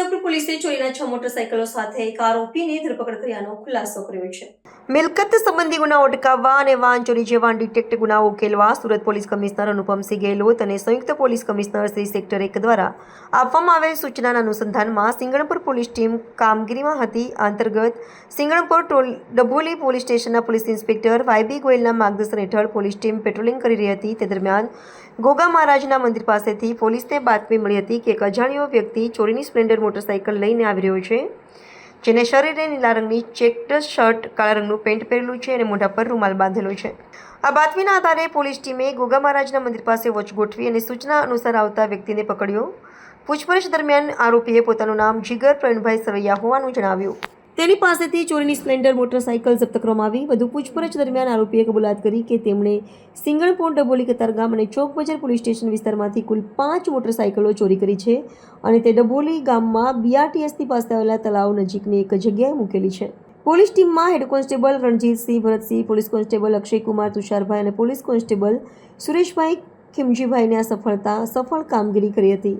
સિંગણપુર પોલીસે ચોરીના 6 મોટરસાઇકલો સાથે એક આરોપીની ધરપકડ કર્યાનો ખુલાસો કર્યો છે. મિલકત સંબંધી ગુનાઓ અટકાવવા અને વાહન ચોરી જેવા ડિટેક્ટ ગુનાઓ ઉકેલવા સુરત પોલીસ કમિશનર અનુપમસિંહ ગેહલોત અને સંયુક્ત પોલીસ કમિશનર શ્રી સેક્ટર 1 દ્વારા આપવામાં આવેલ સૂચનાના અનુસંધાનમાં સિંગણપુર પોલીસ ટીમ કામગીરીમાં હતી. આ અંતર્ગત સિંગણપુર ડભોલી પોલીસ સ્ટેશનના પોલીસ ઇન્સ્પેક્ટર વાયબી ગોયલના માર્ગદર્શન હેઠળ પોલીસ ટીમ પેટ્રોલિંગ કરી રહી હતી. તે દરમિયાન ગોગા મહારાજના મંદિર પાસેથી પોલીસને બાતમી મળી હતી કે એક અજાણ્યો વ્યક્તિ ચોરીની સ્પ્લેન્ડર મોટરસાઇકલ લઈને આવી રહ્યો છે, જેને શરીરે નીલા રંગની ચેક્ડ શર્ટ, કાળા રંગનું પેન્ટ પહેરેલું છે અને મોઢા પર રૂમાલ બાંધેલો છે. આ બાતમીના આધારે પોલીસ ટીમે ગોગા મહારાજના મંદિર પાસે વોચ ગોઠવી અને સૂચના અનુસાર આવતા વ્યક્તિને પકડ્યો. પૂછપરછ દરમિયાન આરોપીએ પોતાનું નામ જીગર પ્રવીણભાઈ સરવૈયા હોવાનું જણાવ્યું. તેની પાસેથી ચોરીની સ્પ્લેન્ડર મોટરસાઇકલ જપ્ત કરવામાં આવી. વધુ પૂછપરછ દરમિયાન આરોપીએ કબૂલાત કરી કે તેમણે સિંગણપુર, ડભોલી, કતારગામ અને ચોક બજાર પોલીસ સ્ટેશન વિસ્તારમાંથી કુલ 5 મોટરસાઇકલો ચોરી કરી છે અને તે ડભોલી ગામમાં બીઆરટીએસની પાસે આવેલા તળાવ નજીકની એક જગ્યાએ મૂકેલી છે. પોલીસ ટીમમાં head constable Ranjitsinh Bharatsinh, police constable Akshaykumar Tusharbhai અને પોલીસ કોન્સ્ટેબલ સુરેશભાઈ ખીમજીભાઈને આ સફળ કામગીરી કરી હતી.